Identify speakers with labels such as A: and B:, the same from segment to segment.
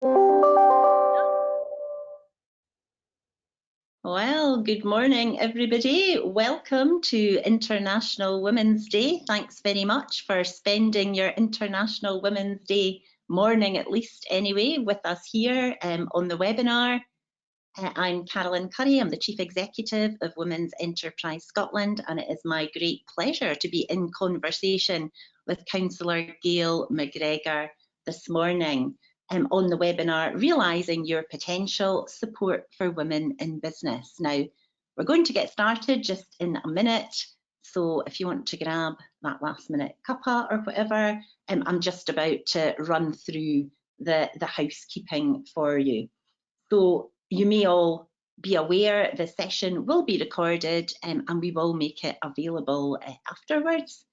A: Well, good morning, everybody. Welcome to International Women's Day. Thanks very much for spending your International Women's Day morning, at least anyway, with us here on the webinar. I'm Carolyn Currie. I'm the Chief Executive of Women's Enterprise Scotland, and it is my great pleasure to be in conversation with Councillor Gail Macgregor this morning on the webinar, Realising Your Potential, Support for Women in Business. Now, we're going to get started just in a minute, so if you want to grab that last minute cuppa or whatever, I'm just about to run through the housekeeping for you. So you may all be aware the session will be recorded and we will make it available afterwards.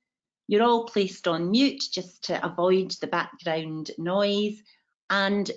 A: You're all placed on mute just to avoid the background noise. And,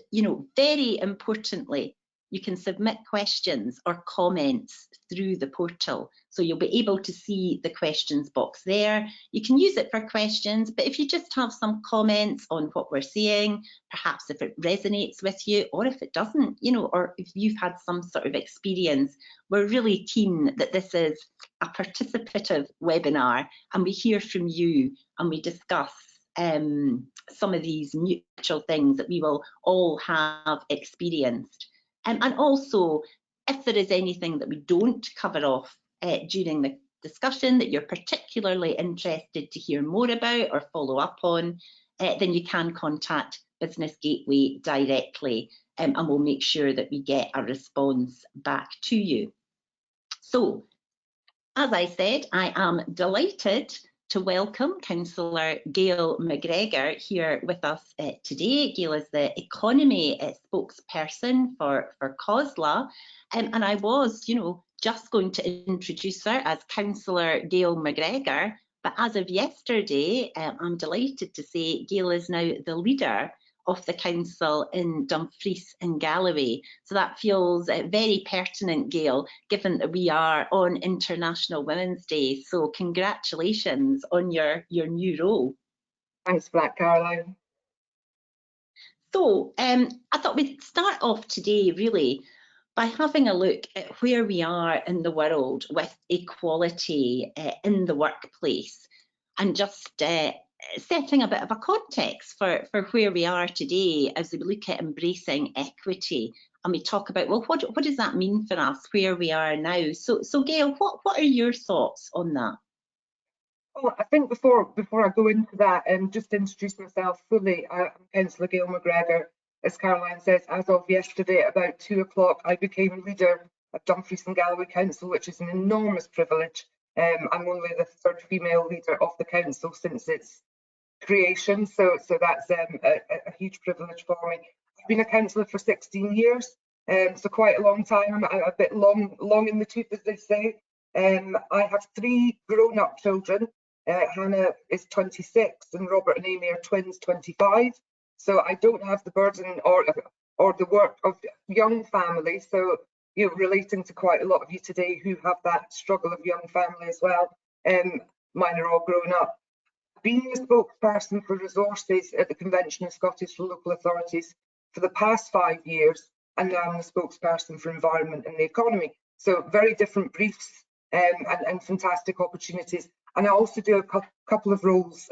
A: very importantly, you can submit questions or comments through the portal. So you'll be able to see the questions box there. You can use it for questions, but if you just have some comments on what we're saying, perhaps if it resonates with you, or if it doesn't, or if you've had some sort of experience, we're really keen that this is a participative webinar and we hear from you and we discuss some of these mutual things that we will all have experienced. And also, if there is anything that we don't cover off during the discussion that you're particularly interested to hear more about or follow up on, then you can contact Business Gateway directly and we'll make sure that we get a response back to you. So, as I said, I am delighted to welcome Councillor Gail Macgregor here with us today. Gail is the Economy Spokesperson for COSLA, and I was, just going to introduce her as Councillor Gail Macgregor, but as of yesterday, I'm delighted to say Gail is now the leader of the council in Dumfries and Galloway. So that feels very pertinent, Gail, given that we are on International Women's Day. So congratulations on your new role.
B: Thanks for that, Caroline.
A: So I thought we'd start off today really by having a look at where we are in the world with equality in the workplace, and just setting a bit of a context for where we are today as we look at embracing equity and we talk about, well, what does that mean for us where we are now? So Gail, what are your thoughts on that?
B: Well, I think before I go into that and just introduce myself fully, I'm Councillor Gail Macgregor. As Caroline says, as of yesterday at about 2 o'clock, I became leader of Dumfries and Galloway Council, which is an enormous privilege. I'm only the third female leader of the council since its creation, so that's a huge privilege for me. I've been a councillor for 16 years, so quite a long time. I'm a bit long in the tooth, as they say. I have 3 grown-up children. Hannah is 26 and Robert and Amy are twins, 25. So I don't have the burden or the work of young families. So, relating to quite a lot of you today who have that struggle of young family as well. Mine are all grown up. Being a spokesperson for resources at the Convention of Scottish Local Authorities for the past 5 years, and now I'm the spokesperson for environment and the economy. So very different briefs and fantastic opportunities. And I also do a couple of roles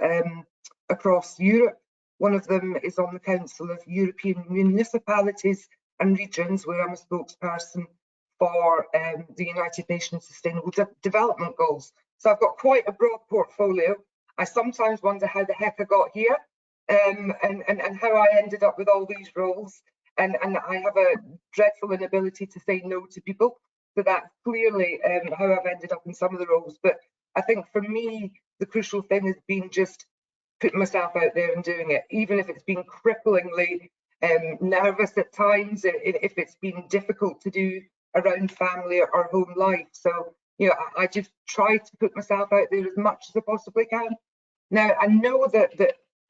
B: across Europe. One of them is on the Council of European Municipalities and Regions, where I'm a spokesperson for the United Nations Sustainable Development Goals. So I've got quite a broad portfolio. I sometimes wonder how the heck I got here and how I ended up with all these roles. And I have a dreadful inability to say no to people. So that's clearly how I've ended up in some of the roles. But I think for me, the crucial thing has been just putting myself out there and doing it, even if it's been cripplingly nervous at times, if it's been difficult to do around family or home life. So, I just try to put myself out there as much as I possibly can. Now, I know that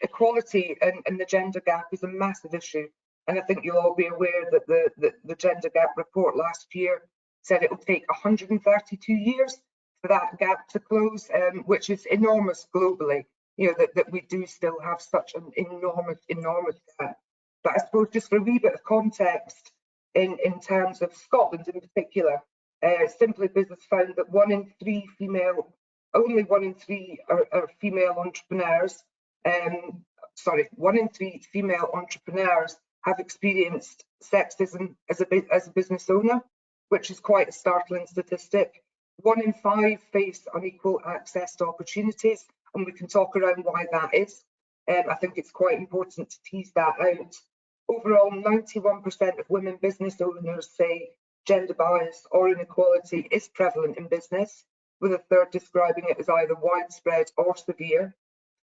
B: equality and the gender gap is a massive issue. And I think you'll all be aware that the gender gap report last year said it will take 132 years for that gap to close, which is enormous globally, that we do still have such an enormous gap. But I suppose just for a wee bit of context, in terms of Scotland in particular, Simply Business found that only 1 in 3 are female entrepreneurs. Sorry, 1 in 3 female entrepreneurs have experienced sexism as a business owner, which is quite a startling statistic. 1 in 5 face unequal access to opportunities, and we can talk around why that is. I think it's quite important to tease that out. Overall, 91% of women business owners say gender bias or inequality is prevalent in business, with a third describing it as either widespread or severe.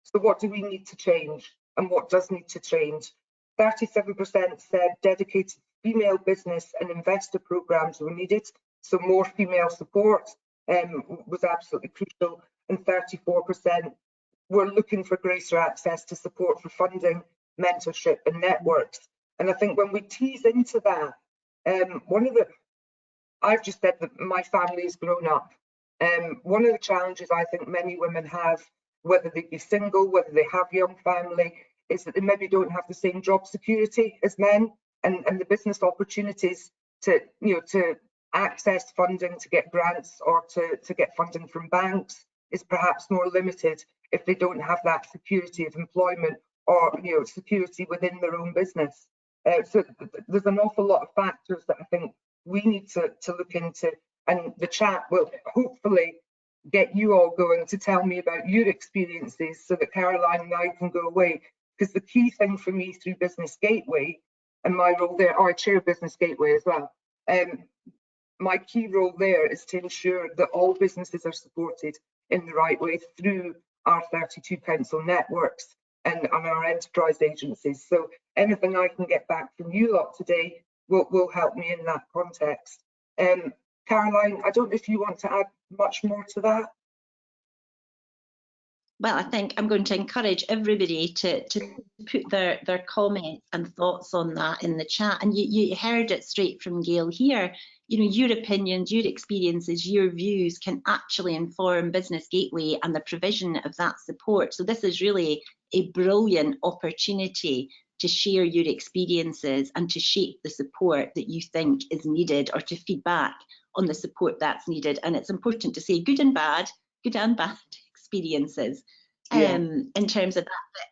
B: So what do we need to change, and what does need to change? 37% said dedicated female business and investor programs were needed, so more female support was absolutely crucial, and 34% were looking for greater access to support for funding, mentorship and networks. And I think when we tease into that, I've just said that my family has grown up. One of the challenges I think many women have, whether they be single, whether they have young family, is that they maybe don't have the same job security as men, and the business opportunities to access funding, to get grants or to get funding from banks is perhaps more limited if they don't have that security of employment or security within their own business. So there's an awful lot of factors that I think we need to look into, and the chat will hopefully get you all going to tell me about your experiences so that Caroline and I can go away. Because the key thing for me through Business Gateway and my role there, I chair Business Gateway as well, my key role there is to ensure that all businesses are supported in the right way through our 32 council networks and our enterprise agencies. So anything I can get back from you lot today will help me in that context. Caroline, I don't know if you want to add much more to that.
A: Well, I think I'm going to encourage everybody to put their comments and thoughts on that in the chat. And you heard it straight from Gail here. Your opinions, your experiences, your views can actually inform Business Gateway and the provision of that support. So this is really a brilliant opportunity to share your experiences and to shape the support that you think is needed, or to feedback on the support that's needed. And it's important to say good and bad experiences in terms of that.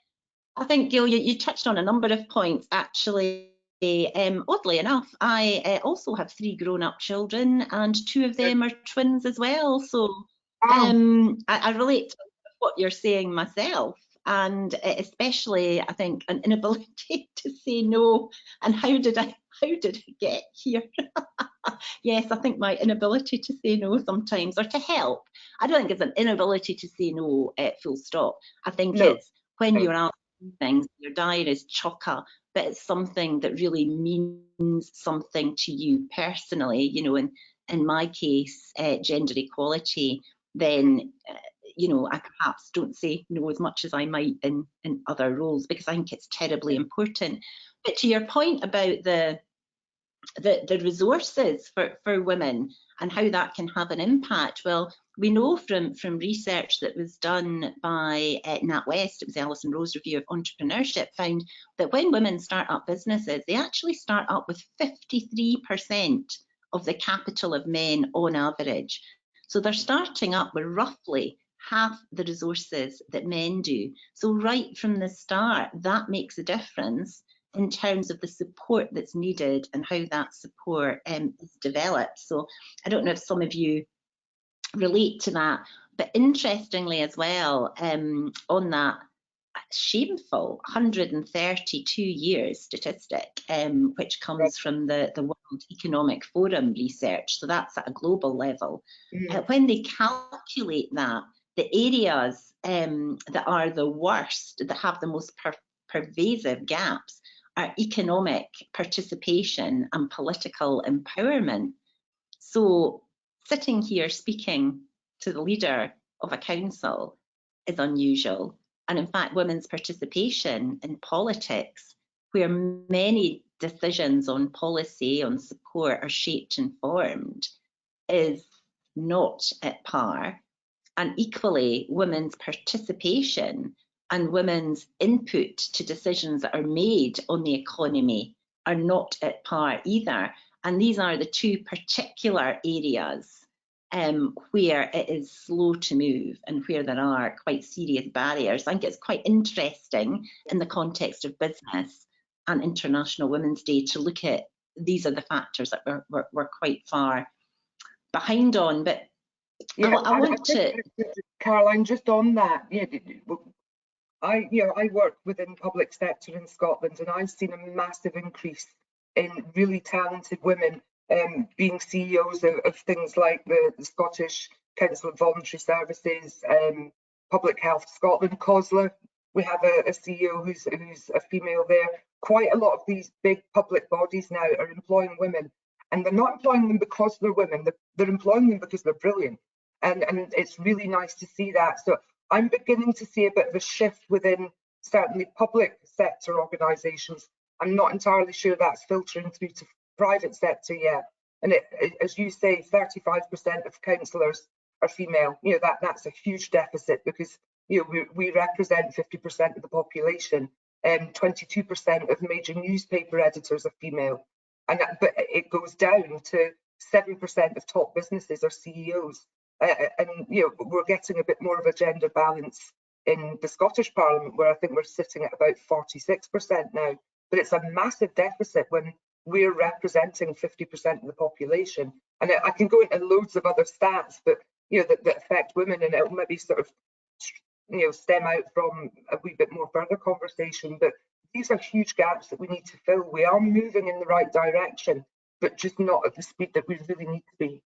A: But I think, Gail, you touched on a number of points actually. Oddly enough, I also have 3 grown-up children, and 2 of them are twins as well. So I relate to what you're saying myself, and especially I think an inability to say no. And how did I get here? Yes, I think my inability to say no sometimes, or to help. I don't think it's an inability to say no, full stop. I think it's when you're asking things, your diary is chocker, but it's something that really means something to you personally. In my case, gender equality, then I perhaps don't say no as much as I might in other roles, because I think it's terribly important. But to your point about the resources for women and how that can have an impact, well, we know from research that was done by NatWest, it was the Alison Rose Review of Entrepreneurship, found that when women start up businesses, they actually start up with 53% of the capital of men on average. So they're starting up with roughly half the resources that men do. So right from the start, that makes a difference in terms of the support that's needed and how that support is developed. So I don't know if some of you relate to that, but interestingly as well, on that shameful 132 years statistic, which comes from the World Economic Forum research, so that's at a global level. When they calculate that, the areas that are the worst, that have the most pervasive gaps, are economic participation and political empowerment. So sitting here speaking to the leader of a council is unusual. And in fact, women's participation in politics, where many decisions on policy, on support are shaped and formed, is not at par. And equally, women's participation and women's input to decisions that are made on the economy are not at par either. And these are the two particular areas where it is slow to move and where there are quite serious barriers. I think it's quite interesting in the context of business and International Women's Day to look at these are the factors that we're quite far behind on. But
B: yeah,
A: I want to,
B: Caroline, just on that, yeah, I work within public sector in Scotland, and I've seen a massive increase in really talented women being CEOs of things like the Scottish Council of Voluntary Services, Public Health Scotland, COSLA. We have a CEO who's a female there. Quite a lot of these big public bodies now are employing women, and they're not employing them because they're women. They're employing them because they're brilliant, and it's really nice to see that. So I'm beginning to see a bit of a shift within certainly public sector organisations. I'm not entirely sure that's filtering through to private sector yet. And as you say, 35% of councillors are female. You know, that's a huge deficit, because you know we represent 50% of the population, and 22% of major newspaper editors are female. And but it goes down to 7% of top businesses are CEOs. And you know, we're getting a bit more of a gender balance in the Scottish Parliament, where I think we're sitting at about 46% now. But it's a massive deficit when we're representing 50% of the population. And I can go into loads of other stats, but you know, that affect women, and it'll maybe sort of, you know, stem out from a wee bit more further conversation. But these are huge gaps that we need to fill. We are moving in the right direction, but just not at the speed that we really need to be.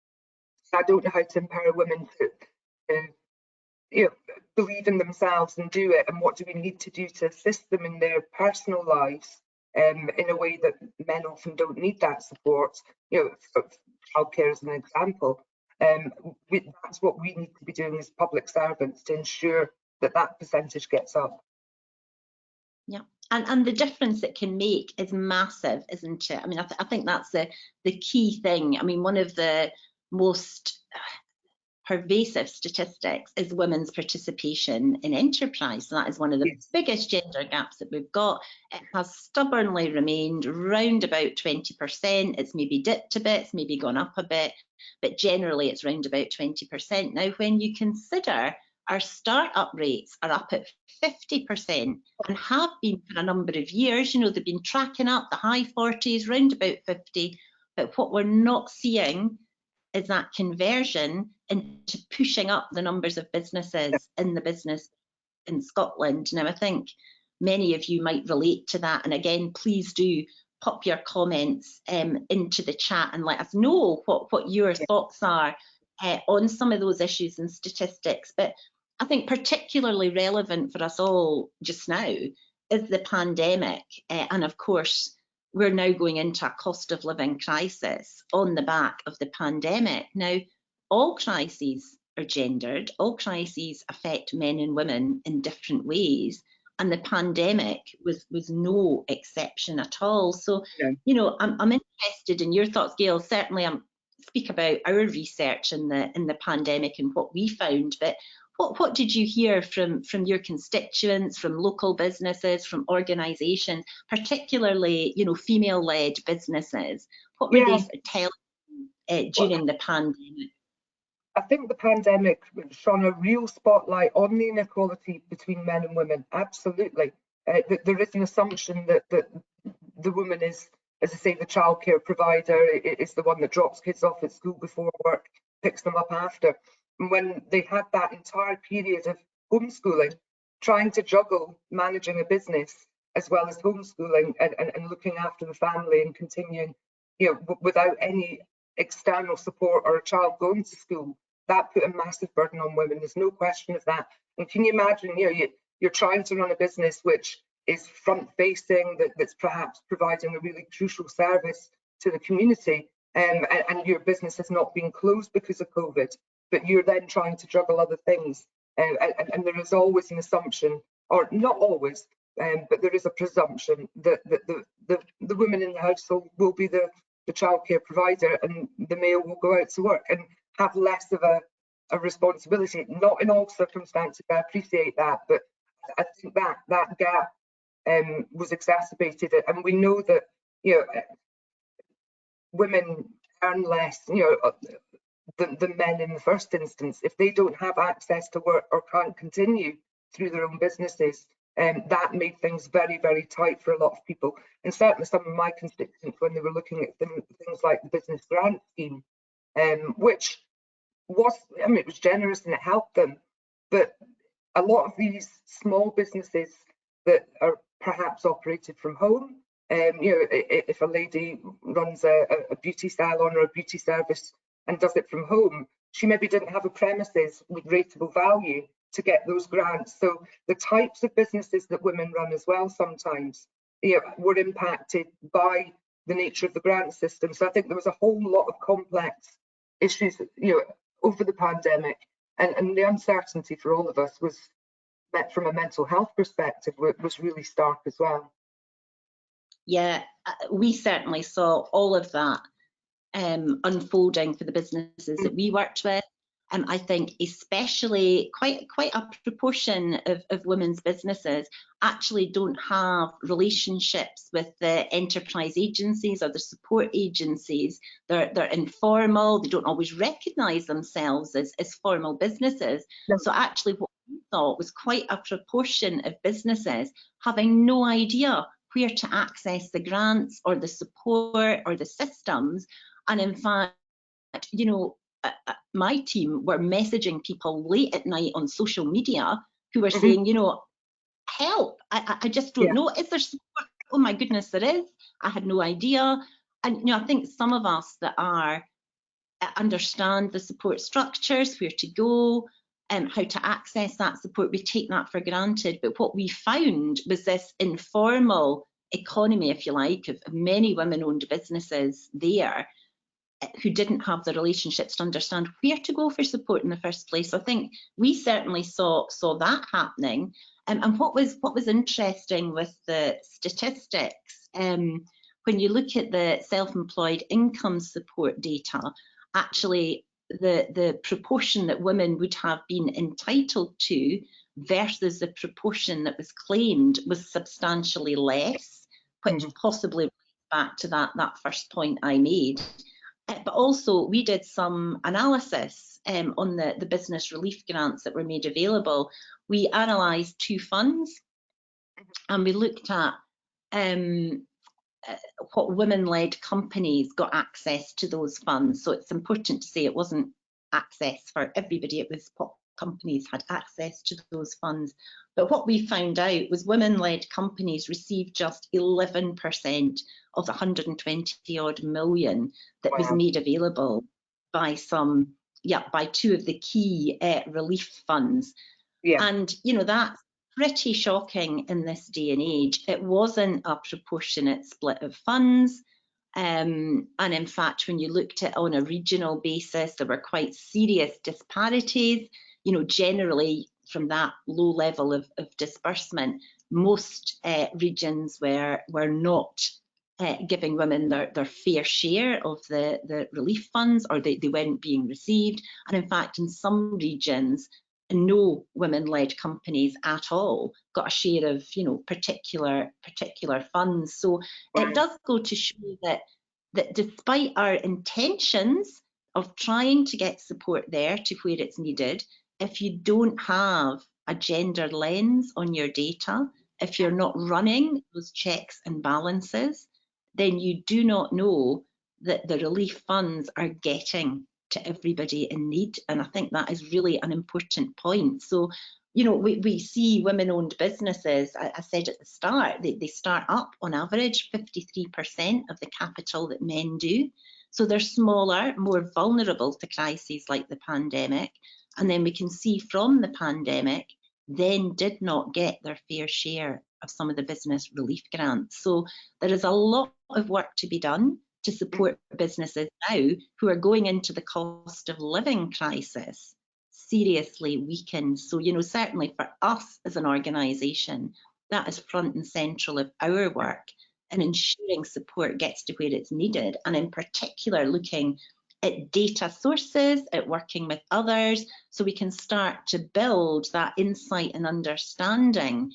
B: I don't know how to empower women to you know, believe in themselves and do it, and what do we need to do to assist them in their personal lives in a way that men often don't need that support. You know, childcare is an example. That's what we need to be doing as public servants to ensure that that percentage gets up.
A: Yeah, and the difference it can make is massive, isn't it? I mean, I think that's the key thing. I mean, one of the most pervasive statistics is women's participation in enterprise. So that is one of the biggest gender gaps that we've got. It has stubbornly remained round about 20%. It's maybe dipped a bit, it's maybe gone up a bit, but generally it's round about 20%. Now, when you consider our startup rates are up at 50% and have been for a number of years, you know, they've been tracking up the high 40s, round about 50, but what we're not seeing is that conversion into pushing up the numbers of businesses in the business in Scotland. Now, I think many of you might relate to that. And again, please do pop your comments into the chat and let us know what your thoughts are on some of those issues and statistics. But I think particularly relevant for us all just now is the pandemic. And of course, we're now going into a cost of living crisis on the back of the pandemic. Now, all crises are gendered, all crises affect men and women in different ways, and the pandemic was no exception at all. So, you know, I'm interested in your thoughts, Gail. Certainly, I'm speak about our research in the pandemic and what we found, but what did you hear from your constituents, from local businesses, from organisations, particularly, you know, female-led businesses? What were they telling during the pandemic?
B: I think the pandemic shone a real spotlight on the inequality between men and women. Absolutely, there is an assumption that the woman is, as I say, the childcare provider, is the one that drops kids off at school before work, picks them up after. And when they had that entire period of homeschooling, trying to juggle managing a business as well as homeschooling and looking after the family and continuing, you know, without any external support or a child going to school, that put a massive burden on women. There's no question of that. And can you imagine, you know, you're trying to run a business which is front-facing, that's perhaps providing a really crucial service to the community, and your business has not been closed because of COVID, but you're then trying to juggle other things. And there is always an assumption, or not always, but there is a presumption that the woman in the household will be the childcare provider, and the male will go out to work and have less of a responsibility. Not in all circumstances, I appreciate that, but I think that gap was exacerbated, and we know that, you know, women earn less, you know, than men in the first instance. If they don't have access to work or can't continue through their own businesses, that made things very, very tight for a lot of people. And certainly some of my constituents, when they were looking at things like the business grant scheme, which was, I mean, it was generous and it helped them, but a lot of these small businesses that are perhaps operated from home, you know, if a lady runs a beauty salon or a beauty service and does it from home, she maybe didn't have a premises with rateable value to get those grants. So the types of businesses that women run as well sometimes, you know, were impacted by the nature of the grant system. So I think there was a whole lot of complex issues, you know, over the pandemic, and the uncertainty for all of us was, from a mental health perspective, was really stark as well.
A: Yeah, we certainly saw all of that unfolding for the businesses that we worked with. I think especially quite a proportion of women's businesses actually don't have relationships with the enterprise agencies or the support agencies. They're informal, they don't always recognise themselves as formal businesses. No. So actually what we thought was quite a proportion of businesses having no idea where to access the grants or the support or the systems. And in fact, you know, my team were messaging people late at night on social media who were saying, you know, help, I just don't know. Is there support? Oh my goodness, there is. I had no idea. And, you know, I think some of us that understand the support structures, where to go, how to access that support, we take that for granted. But what we found was this informal economy, if you like, of many women-owned businesses there who didn't have the relationships to understand where to go for support in the first place. So I think we certainly saw that happening. And what was interesting with the statistics, when you look at the self-employed income support data, actually the proportion that women would have been entitled to versus the proportion that was claimed was substantially less, which possibly relates back to that first point I made. But also we did some analysis on the business relief grants that were made available. We analysed 2 funds and we looked at what women-led companies got access to those funds. So it's important to say it wasn't access for everybody, it was what companies had access to those funds. But what we found out was women-led companies received just 11% of the 120 odd million that was made available by by 2 of the key relief funds. And, you know, that's pretty shocking in this day and age. It wasn't a proportionate split of funds. And in fact, when you looked at it on a regional basis, there were quite serious disparities. You know, generally from that low level of disbursement, most regions were not giving women their fair share of the relief funds, or they weren't being received. And in fact, in some regions, no women-led companies at all got a share of, you know, particular funds. So it does go to show that despite our intentions of trying to get support there to where it's needed, if you don't have a gender lens on your data, if you're not running those checks and balances, then you do not know that the relief funds are getting to everybody in need. And I think that is really an important point. So, you know, we see women-owned businesses, I said at the start, they start up on average 53% of the capital that men do. So they're smaller, more vulnerable to crises like the pandemic. And then we can see from the pandemic, then did not get their fair share of some of the business relief grants. So there is a lot of work to be done to support businesses now who are going into the cost of living crisis seriously weakened. So, you know, certainly for us as an organisation, that is front and central of our work, and ensuring support gets to where it's needed, and in particular looking at data sources, at working with others, so we can start to build that insight and understanding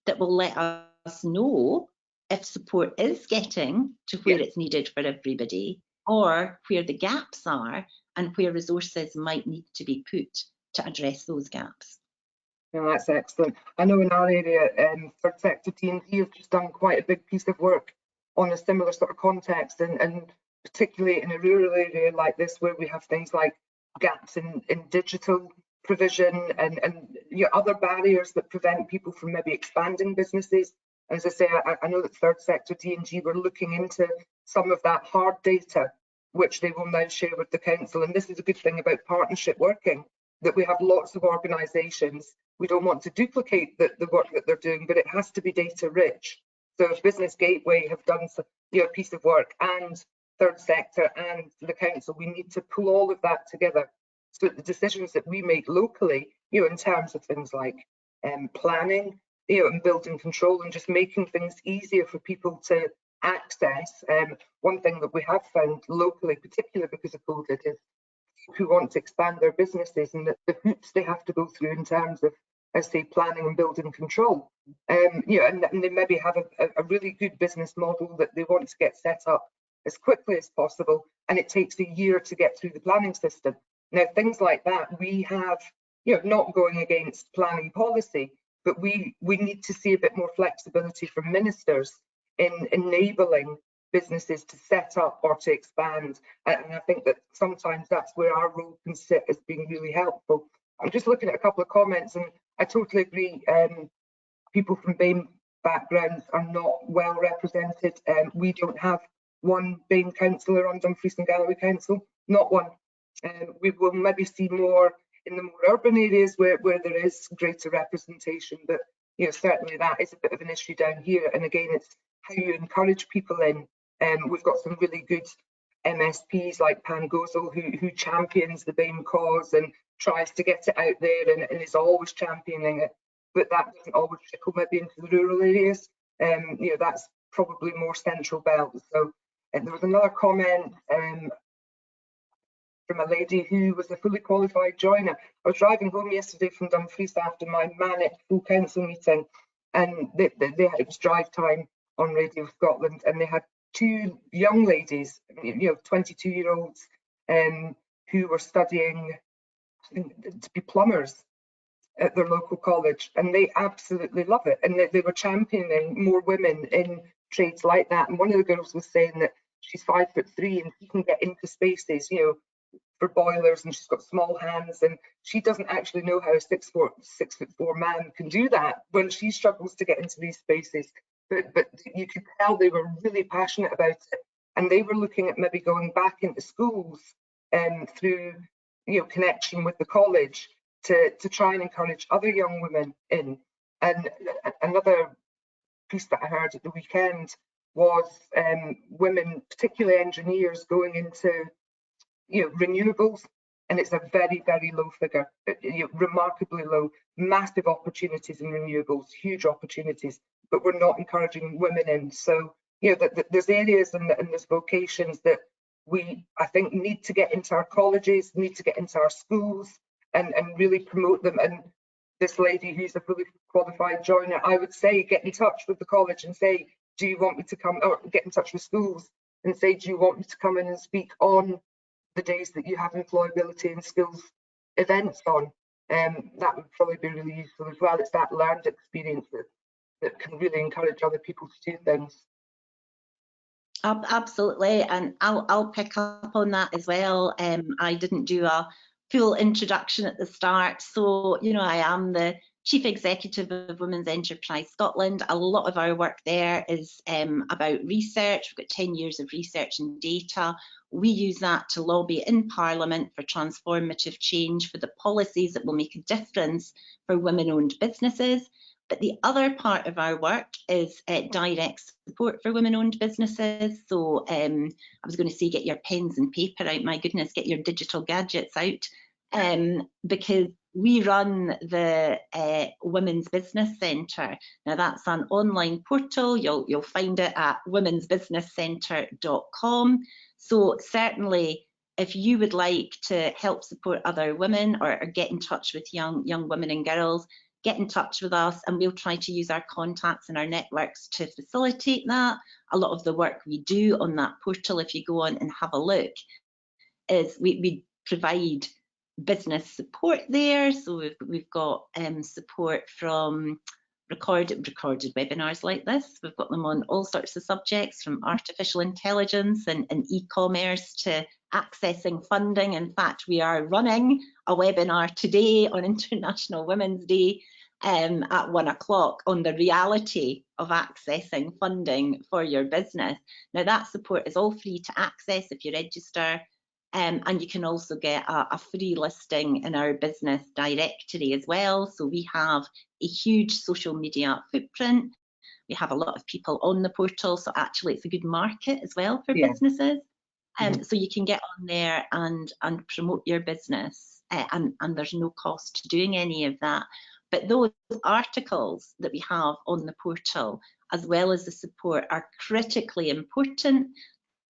A: that will let us know if support is getting to where it's needed for everybody, or where the gaps are and where resources might need to be put to address those gaps.
B: No, that's excellent. I know in our area, third sector T&D have just done quite a big piece of work on a similar sort of context, and particularly in a rural area like this, where we have things like gaps in digital provision and you know, other barriers that prevent people from maybe expanding businesses. As I say, I know that third sector T&G were looking into some of that hard data, which they will now share with the council. And this is a good thing about partnership working, that we have lots of organisations. We don't want to duplicate the work that they're doing, but it has to be data rich. So if Business Gateway have done some, you know, a piece of work, and third sector and the council, we need to pull all of that together so that the decisions that we make locally, you know, in terms of things like planning, you know, and building control, and just making things easier for people to access. One thing that we have found locally, particularly because of COVID, is who want to expand their businesses and the hoops they have to go through in terms of, as say, planning and building control. You know, and they maybe have a really good business model that they want to get set up as quickly as possible, and it takes a year to get through the planning system. Now, things like that, we have, you know, not going against planning policy, but we need to see a bit more flexibility from ministers in enabling businesses to set up or to expand. And I think that sometimes that's where our role can sit as being really helpful. I'm just looking at a couple of comments, and I totally agree. People from BAME backgrounds are not well represented. We don't have one BAME councillor on Dumfries and Galloway Council, not one. We will maybe see more in the more urban areas where there is greater representation, but you know, certainly that is a bit of an issue down here. And again, it's how you encourage people in. We've got some really good MSPs like Panellists who champions the BAME cause and tries to get it out there and is always championing it, but that doesn't always trickle maybe into the rural areas. You know, that's probably more central belt. So there was another comment from a lady who was a fully qualified joiner. I was driving home yesterday from Dumfries after my manic full council meeting, and it was drive time on Radio Scotland, and they had two young ladies, you know, 22-year-olds, who were studying, I think, to be plumbers at their local college, and they absolutely love it, and they were championing more women in trades like that. And one of the girls was saying that she's 5'3" and she can get into spaces, you know, for boilers, and she's got small hands, and she doesn't actually know how a 6'4" man can do that when she struggles to get into these spaces. But you could tell they were really passionate about it, and they were looking at maybe going back into schools through, you know, connection with the college to try and encourage other young women in. And another piece that I heard at the weekend was women, particularly engineers, going into, you know, renewables, and it's a very, very low figure, you know, remarkably low. Massive opportunities in renewables, huge opportunities, but we're not encouraging women in. So, you know, there's areas and there's vocations that we, I think, need to get into our colleges, need to get into our schools, and really promote them. And this lady who's a fully qualified joiner, I would say, get in touch with the college and say, do you want me to come, or get in touch with schools and say, do you want me to come in and speak on the days that you have employability and skills events on? That would probably be really useful as well. It's that learned experience that can really encourage other people to do things.
A: Absolutely, and I'll pick up on that as well. I didn't do a full introduction at the start, so you know, I am the Chief Executive of Women's Enterprise Scotland. A lot of our work there is about research. We've got 10 years of research and data. We use that to lobby in Parliament for transformative change, for the policies that will make a difference for women-owned businesses. But the other part of our work is direct support for women-owned businesses. So I was going to say, get your pens and paper out. My goodness, get your digital gadgets out, because we run the Women's Business Centre. Now that's an online portal. You'll find it at womensbusinesscentre.com. So certainly, if you would like to help support other women or get in touch with young women and girls, get in touch with us and we'll try to use our contacts and our networks to facilitate that. A lot of the work we do on that portal, if you go on and have a look, is we provide business support there. So we've got support from recorded webinars like this. We've got them on all sorts of subjects, from artificial intelligence and e-commerce to accessing funding. In fact, we are running a webinar today on International Women's Day at 1 o'clock on the reality of accessing funding for your business. Now, that support is all free to access if you register. And you can also get a free listing in our business directory as well. So we have a huge social media footprint. We have a lot of people on the portal, so actually it's a good market as well for businesses. So you can get on there and promote your business, and there's no cost to doing any of that. But those articles that we have on the portal, as well as the support, are critically important.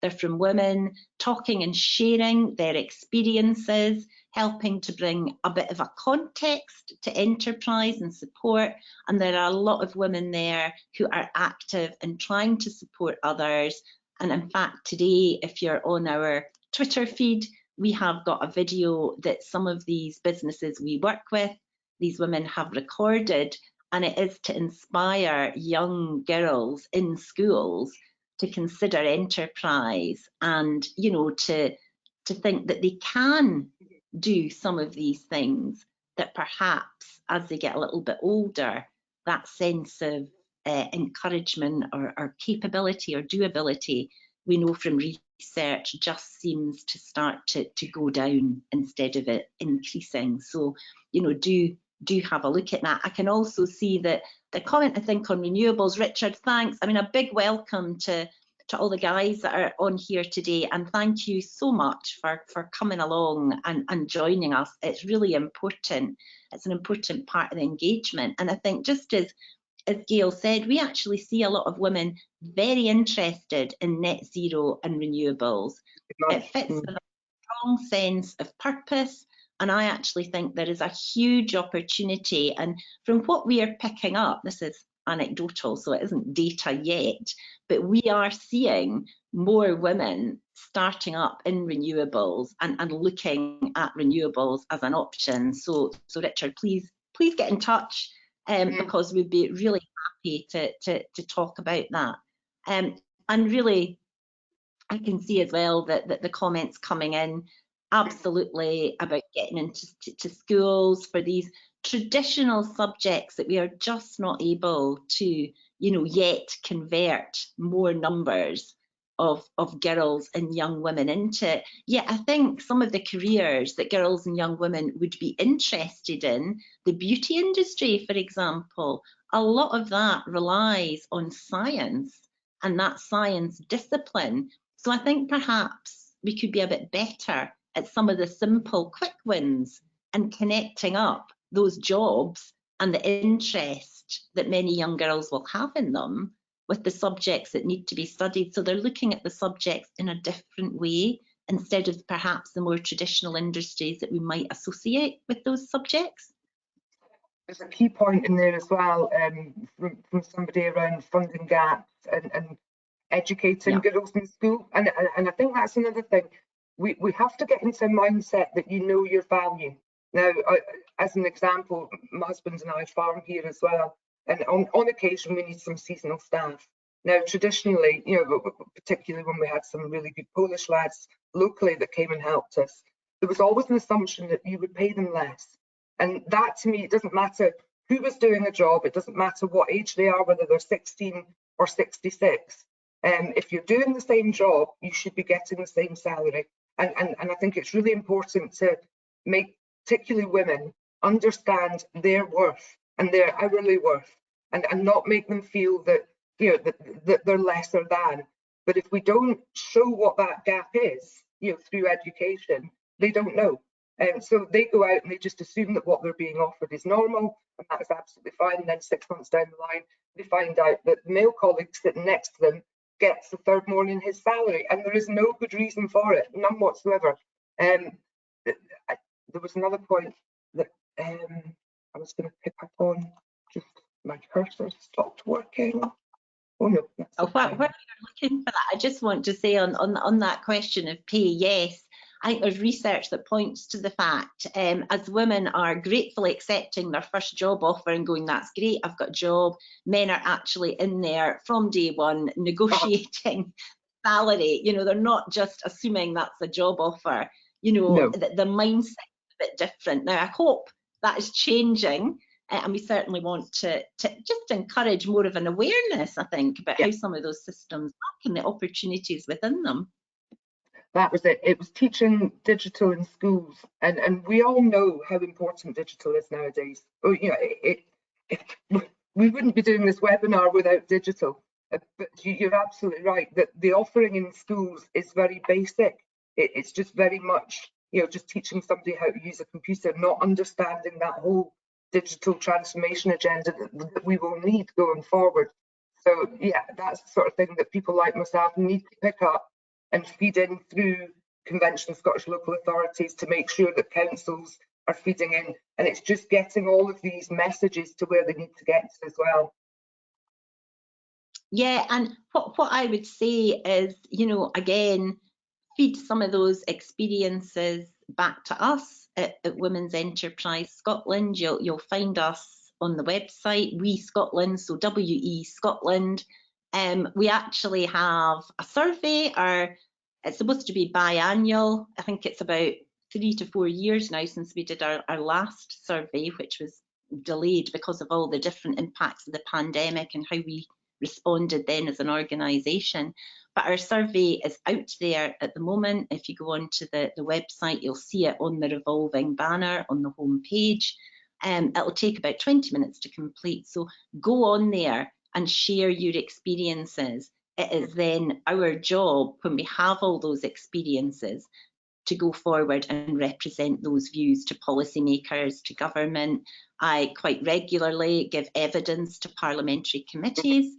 A: They're from women talking and sharing their experiences, helping to bring a bit of a context to enterprise and support. And there are a lot of women there who are active and trying to support others. And in fact, today, if you're on our Twitter feed, we have got a video that some of these businesses we work with, these women have recorded, and it is to inspire young girls in schools to consider enterprise and, you know, to think that they can do some of these things, that perhaps as they get a little bit older, that sense of encouragement or capability or doability, we know from research, just seems to start to go down instead of it increasing. So, you know, do have a look at that. I can also see that the comment, I think, on renewables, Richard, thanks. I mean, a big welcome to all the guys that are on here today, and thank you so much for coming along and joining us. It's really important. It's an important part of the engagement. And I think, just as Gail said, we actually see a lot of women very interested in net zero and renewables. It fits with a strong sense of purpose. And I actually think there is a huge opportunity. And from what we are picking up, this is anecdotal, so it isn't data yet, but we are seeing more women starting up in renewables and looking at renewables as an option. So Richard, please get in touch, because we'd be really happy to talk about that. And really, I can see as well that the comments coming in absolutely about getting into schools for these traditional subjects that we are just not able to, you know, yet convert more numbers of girls and young women into. Yeah, I think some of the careers that girls and young women would be interested in, the beauty industry, for example, a lot of that relies on science and that science discipline. So I think perhaps we could be a bit better at some of the simple quick wins and connecting up those jobs and the interest that many young girls will have in them with the subjects that need to be studied. So they're looking at the subjects in a different way, instead of perhaps the more traditional industries that we might associate with those subjects.
B: There's a key point in there as well, from somebody around funding gaps and educating girls in school. And I think that's another thing. We have to get into a mindset that you know your value. Now, as an example, my husband and I farm here as well, and on occasion we need some seasonal staff. Now, traditionally, you know, particularly when we had some really good Polish lads locally that came and helped us, there was always an assumption that you would pay them less. And that, to me, it doesn't matter who was doing the job, it doesn't matter what age they are, whether they're 16 or 66. If you're doing the same job, you should be getting the same salary. And I think it's really important to make particularly women understand their worth and their hourly worth, and not make them feel that, you know, that they're lesser than. But if we don't show what that gap is, you know, through education, they don't know. And so they go out and they just assume that what they're being offered is normal, and that's absolutely fine. And then 6 months down the line, they find out that the male colleague sitting next to them gets the third morning his salary, and there is no good reason for it, none whatsoever. There was another point that I was going to pick up on. Just my cursor stopped working. Oh no, that's
A: while you're looking for that, I just want to say on that question of pay, yes, I think there's research that points to the fact as women are gratefully accepting their first job offer and going, that's great, I've got a job, men are actually in there from day one negotiating salary. You know, they're not just assuming that's a job offer. You know,
B: no.
A: the mindset is a bit different. Now, I hope that is changing. And we certainly want to just encourage more of an awareness, I think, about how some of those systems work and the opportunities within them.
B: That was it. It was teaching digital in schools, and we all know how important digital is nowadays. Oh, you know, we wouldn't be doing this webinar without digital. But you're absolutely right that the offering in schools is very basic. It's just very much, you know, just teaching somebody how to use a computer, not understanding that whole digital transformation agenda that we will need going forward. So yeah, that's the sort of thing that people like myself need to pick up and feed in through conventional Scottish local authorities to make sure that councils are feeding in. And it's just getting all of these messages to where they need to get to as well.
A: Yeah, and what I would say is, you know, again, feed some of those experiences back to us at Women's Enterprise Scotland. You'll find us on the website, We Scotland, so WE Scotland. We actually have a survey, it's supposed to be biannual. I think it's about 3 to 4 years now since we did our last survey, which was delayed because of all the different impacts of the pandemic and how we responded then as an organisation. But our survey is out there at the moment. If you go onto the website, you'll see it on the revolving banner on the home page. It'll take about 20 minutes to complete. So go on there and share your experiences. It is then our job, when we have all those experiences, to go forward and represent those views to policymakers, to government. I quite regularly give evidence to parliamentary committees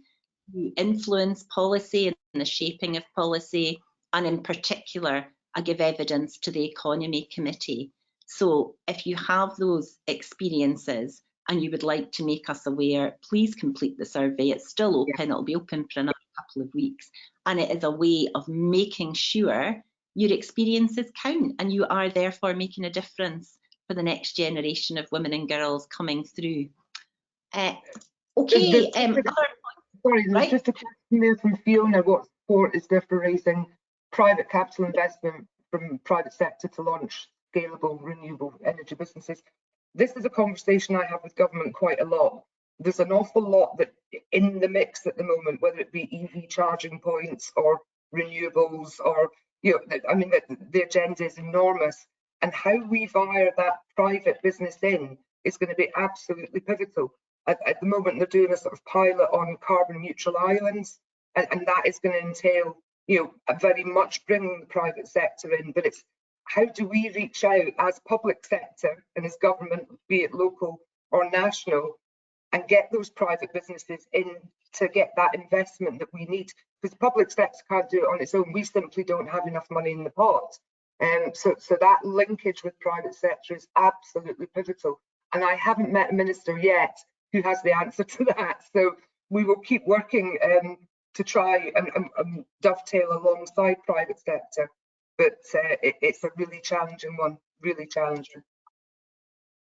A: who influence policy and the shaping of policy, and in particular, I give evidence to the Economy Committee. So if you have those experiences and you would like to make us aware, please complete the survey. It's still open. It'll be open for another couple of weeks. And it is a way of making sure your experiences count and you are therefore making a difference for the next generation of women and girls coming through. Okay.
B: Sorry, there's just a question there from Fiona. What support is there for raising private capital investment from private sector to launch scalable renewable energy businesses? This is a conversation I have with government quite a lot. There's an awful lot that in the mix at the moment, whether it be EV charging points or renewables, or, you know, I mean, the agenda is enormous, and how we wire that private business in is going to be absolutely pivotal. At the moment, they're doing a sort of pilot on carbon neutral islands, and that is going to entail, you know, very much bringing the private sector in. But it's how do we reach out as public sector and as government, be it local or national, and get those private businesses in to get that investment that we need? Because the public sector can't do it on its own. We simply don't have enough money in the pot. So that linkage with private sector is absolutely pivotal. And I haven't met a minister yet who has the answer to that. So we will keep working to try and dovetail alongside private sector. But it's a really challenging one, really challenging.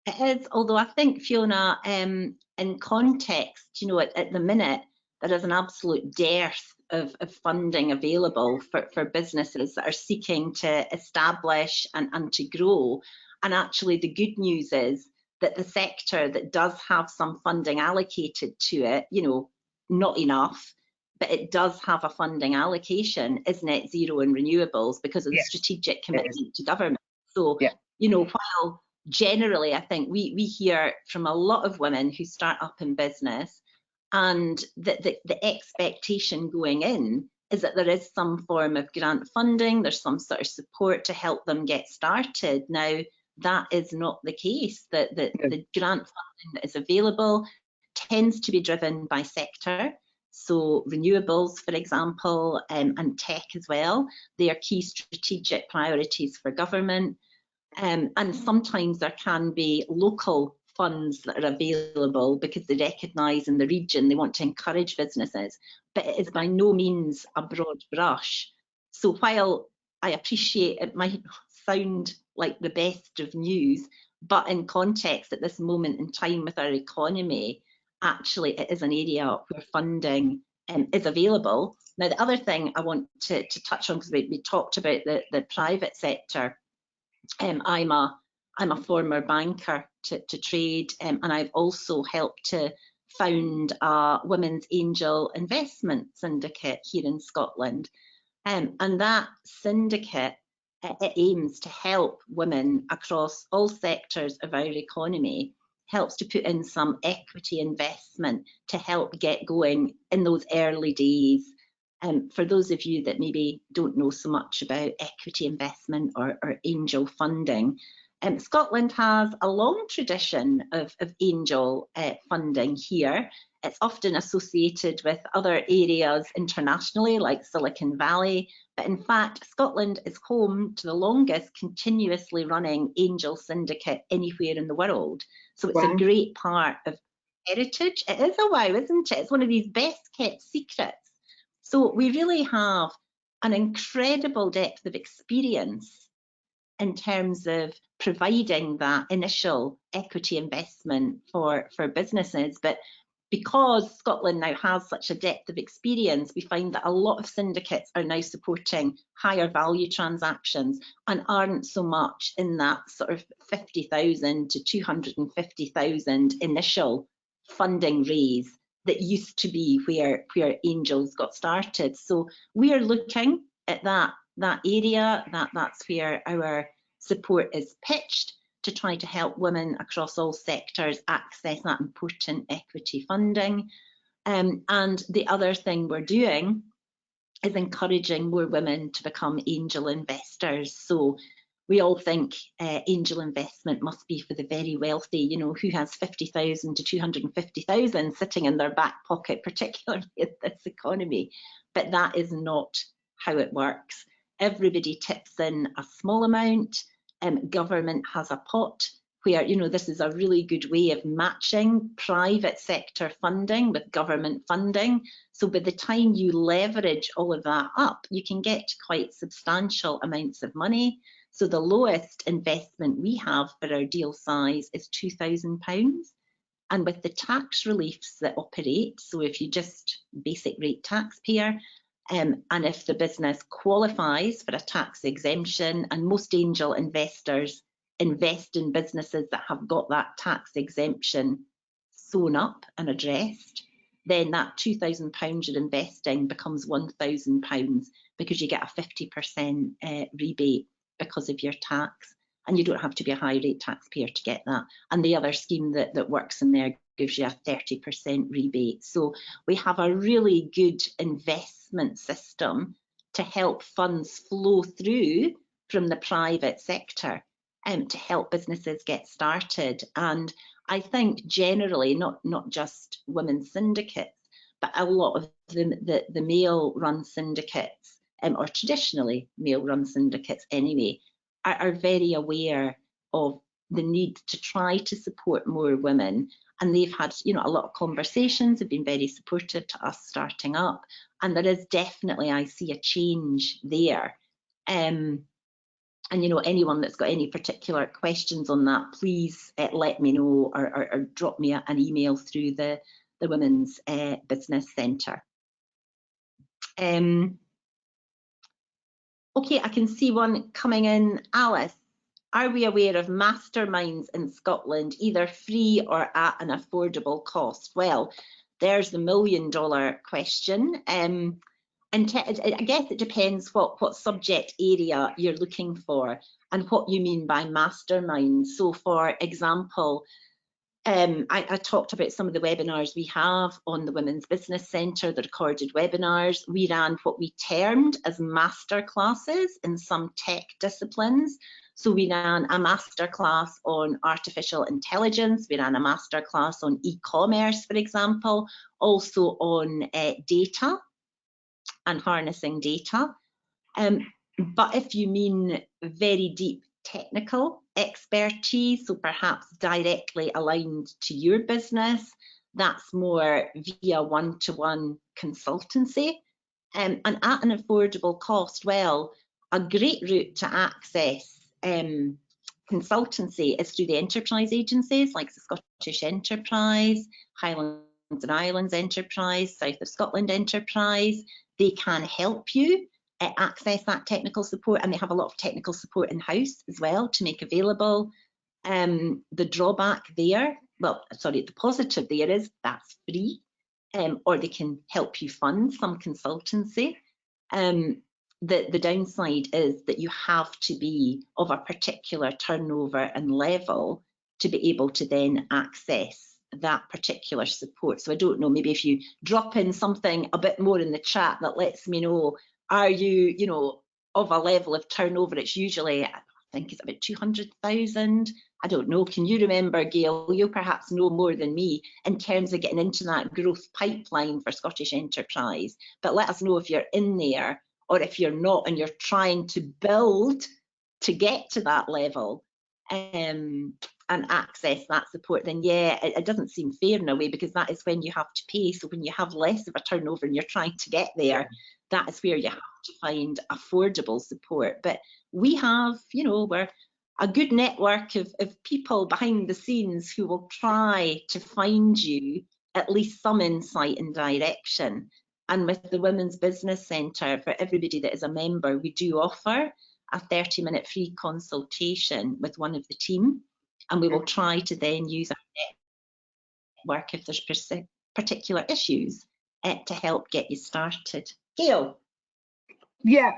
A: It is, although I think, Fiona, in context, you know, at the minute, there is an absolute dearth of funding available for businesses that are seeking to establish and to grow. And actually, the good news is that the sector that does have some funding allocated to it, you know, not enough, but it does have a funding allocation, is net zero and renewables because of the strategic commitment to government. So, you know, while generally I think we hear from a lot of women who start up in business, and the expectation going in is that there is some form of grant funding, there's some sort of support to help them get started. Now, that is not the case. The grant funding that is available tends to be driven by sector. So renewables, for example, and tech as well, they are key strategic priorities for government. And sometimes there can be local funds that are available because they recognise in the region they want to encourage businesses, but it is by no means a broad brush. So while I appreciate it might sound like the best of news, but in context at this moment in time with our economy, actually it is an area where funding is available. Now, the other thing I want to touch on, because we talked about the private sector, I'm a former banker to trade, and I've also helped to found a women's angel investment syndicate here in Scotland. And that syndicate, it aims to help women across all sectors of our economy, helps to put in some equity investment to help get going in those early days. For those of you that maybe don't know so much about equity investment or angel funding, Scotland has a long tradition of angel funding here. It's often associated with other areas internationally, like Silicon Valley, but in fact, Scotland is home to the longest continuously running angel syndicate anywhere in the world. So it's a great part of heritage. It is a wow, isn't it? It's one of these best kept secrets. So we really have an incredible depth of experience in terms of providing that initial equity investment for businesses. But because Scotland now has such a depth of experience, we find that a lot of syndicates are now supporting higher value transactions and aren't so much in that sort of 50,000 to 250,000 initial funding raise that used to be where angels got started. So we are looking at that area, that's where our support is pitched, to try to help women across all sectors access that important equity funding. And the other thing we're doing is encouraging more women to become angel investors. So we all think angel investment must be for the very wealthy, you know, who has 50,000 to 250,000 sitting in their back pocket, particularly in this economy. But that is not how it works. Everybody tips in a small amount. Government has a pot where, you know, this is a really good way of matching private sector funding with government funding. So by the time you leverage all of that up, you can get quite substantial amounts of money. So the lowest investment we have for our deal size is £2,000. And with the tax reliefs that operate, so if you just basic rate taxpayer, and if the business qualifies for a tax exemption, and most angel investors invest in businesses that have got that tax exemption sewn up and addressed, then that £2,000 you're investing becomes £1,000 because you get a 50% rebate because of your tax, and you don't have to be a high rate taxpayer to get that. And the other scheme that works in there gives you a 30% rebate. So we have a really good investment system to help funds flow through from the private sector to help businesses get started. And I think generally, not just women's syndicates, but a lot of the male-run syndicates, or traditionally male-run syndicates anyway, are very aware of the need to try to support more women. And they've had, you know, a lot of conversations, have been very supportive to us starting up. And there is definitely, I see a change there. And, you know, anyone that's got any particular questions on that, please let me know, or drop me an email through the Women's Business Centre. Okay, I can see one coming in. Alice, are we aware of masterminds in Scotland, either free or at an affordable cost? Well, there's the million-dollar question. And I guess it depends what subject area you're looking for and what you mean by mastermind. So, for example, I talked about some of the webinars we have on the Women's Business Centre, the recorded webinars. We ran what we termed as master classes in some tech disciplines. So we ran a masterclass on artificial intelligence, we ran a masterclass on e-commerce, for example, also on data and harnessing data. But if you mean very deep technical expertise, so perhaps directly aligned to your business, that's more via one-to-one consultancy. And at an affordable cost, well, a great route to access consultancy is through the enterprise agencies like the Scottish Enterprise, Highlands and Islands Enterprise, South of Scotland Enterprise. They can help you access that technical support, and they have a lot of technical support in-house as well to make available. The drawback there, well, sorry, the positive there is that's free, or they can help you fund some consultancy. The downside is that you have to be of a particular turnover and level to be able to then access that particular support. So I don't know, maybe if you drop in something a bit more in the chat that lets me know, are you, you know, of a level of turnover? It's usually, I think it's about 200,000. I don't know, can you remember, Gail? You perhaps know more than me in terms of getting into that growth pipeline for Scottish Enterprise. But let us know if you're in there, or if you're not and you're trying to build to get to that level and access that support, then yeah, it doesn't seem fair in a way, because that is when you have to pay. So when you have less of a turnover and you're trying to get there, that is where you have to find affordable support. But we have, you know, we're a good network of people behind the scenes who will try to find you at least some insight and direction. And with the Women's Business Centre, for everybody that is a member, we do offer a 30-minute free consultation with one of the team, and we will try to then use our network if there's particular issues to help get you started. Gail?
B: Yeah,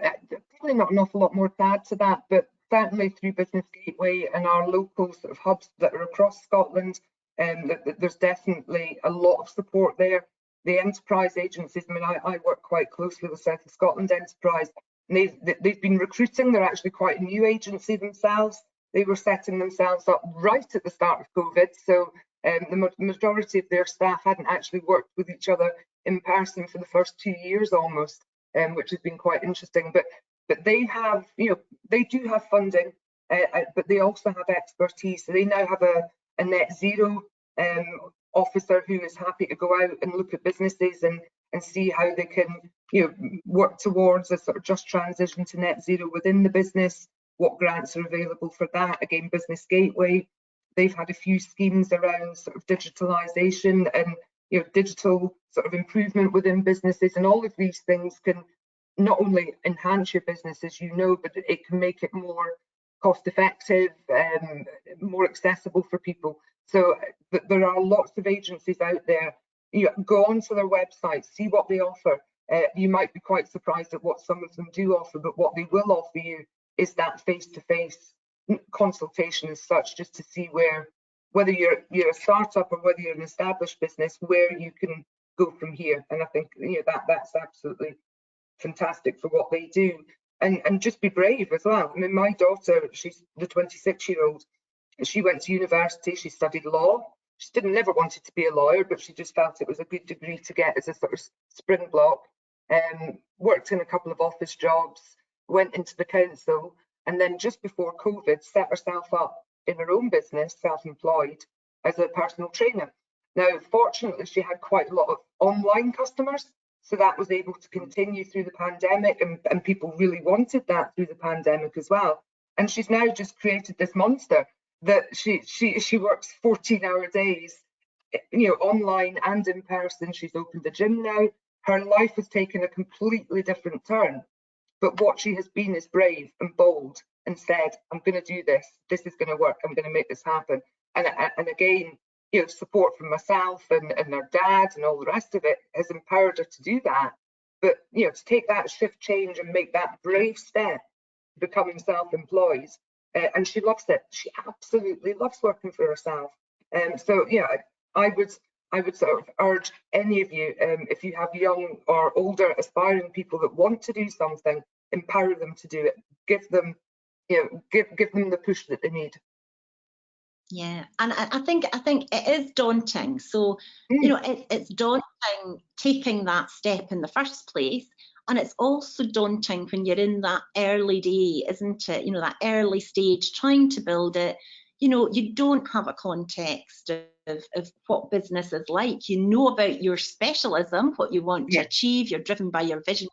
B: probably not an awful lot more to add to that, but certainly through Business Gateway and our local sort of hubs that are across Scotland, there's definitely a lot of support there. The enterprise agencies, I mean, I work quite closely with South of Scotland Enterprise, and they've been recruiting. They're actually quite a new agency themselves. They were setting themselves up right at the start of COVID, so the majority of their staff hadn't actually worked with each other in person for the first 2 years almost, which has been quite interesting. But they have, you know, they do have funding, but they also have expertise. So they now have a net zero officer who is happy to go out and look at businesses and see how they can, you know, work towards a sort of just transition to net zero within the business. What grants are available for that? Again, Business Gateway. They've had a few schemes around sort of digitalisation and, you know, digital sort of improvement within businesses, and all of these things can not only enhance your business, as you know, but it can make it more cost effective, more accessible for people. So there are lots of agencies out there. You know, go onto their website, see what they offer. You might be quite surprised at what some of them do offer, but what they will offer you is that face-to-face consultation as such, just to see whether you're a startup or whether you're an established business, where you can go from here. And I think, you know, that's absolutely fantastic for what they do. And just be brave as well. I mean, my daughter, she's the 26-year-old, she went to university, she studied law. She never wanted to be a lawyer, but she just felt it was a good degree to get as a sort of spring block. Worked in a couple of office jobs, went into the council, and then just before COVID set herself up in her own business, self-employed, as a personal trainer. Now, fortunately, she had quite a lot of online customers, so that was able to continue through the pandemic, and people really wanted that through the pandemic as well. And she's now just created this monster that she works 14-hour days, you know, online and in person. She's opened a gym now. Her life has taken a completely different turn. But what she has been is brave and bold and said, I'm going to do this. This is going to work. I'm going to make this happen. And again, you know, support from myself and her dad and all the rest of it has empowered her to do that. But, you know, to take that shift change and make that brave step, becoming self-employed, and she loves it. She absolutely loves working for herself. So, yeah, I would sort of urge any of you, if you have young or older aspiring people that want to do something, empower them to do it. Give them give them the push that they need.
A: Yeah, and I think it is daunting. So, it's daunting taking that step in the first place, and it's also daunting when you're in that early day, isn't it? That early stage, trying to build it. You don't have a context of what business is like. You know about your specialism, what you want to achieve. You're driven by your vision,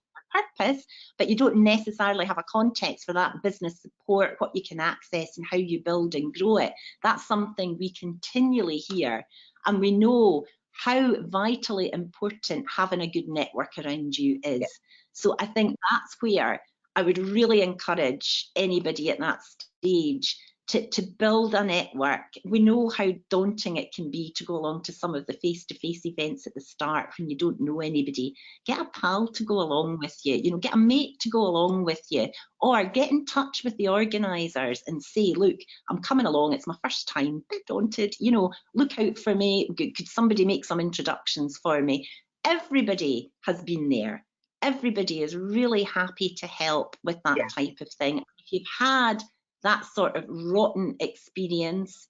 A: purpose, but you don't necessarily have a context for that business support, what you can access and how you build and grow it. That's something we continually hear, and we know how vitally important having a good network around you is. So I think that's where I would really encourage anybody at that stage to build a network. We know how daunting it can be to go along to some of the face-to-face events at the start when you don't know anybody. Get a pal to go along with you, get a mate to go along with you, or get in touch with the organisers and say, look, I'm coming along, it's my first time, a bit daunted, look out for me, could somebody make some introductions for me? Everybody has been there. Everybody is really happy to help with that type of thing. If you've had that sort of rotten experience,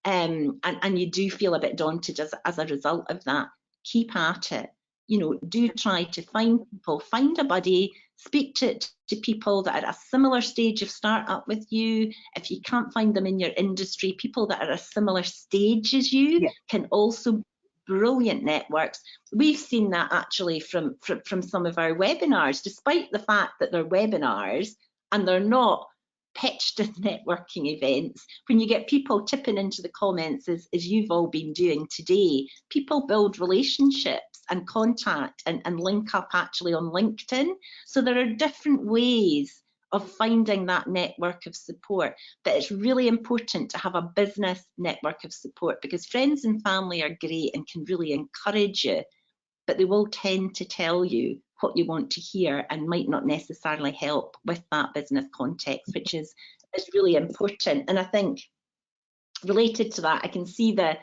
A: and you do feel a bit daunted as a result of that, keep at it. Do try to find people, find a buddy, speak to people that are at a similar stage of startup with you. If you can't find them in your industry, people that are at a similar stage as you can also be brilliant networks. We've seen that actually from some of our webinars, despite the fact that they're webinars and they're not pitched as networking events. When you get people tipping into the comments, as you've all been doing today, people build relationships and contact and link up actually on LinkedIn. So there are different ways of finding that network of support, but it's really important to have a business network of support, because friends and family are great and can really encourage you, but they will tend to tell you what you want to hear and might not necessarily help with that business context, which is really important. And I think related to that, I can see the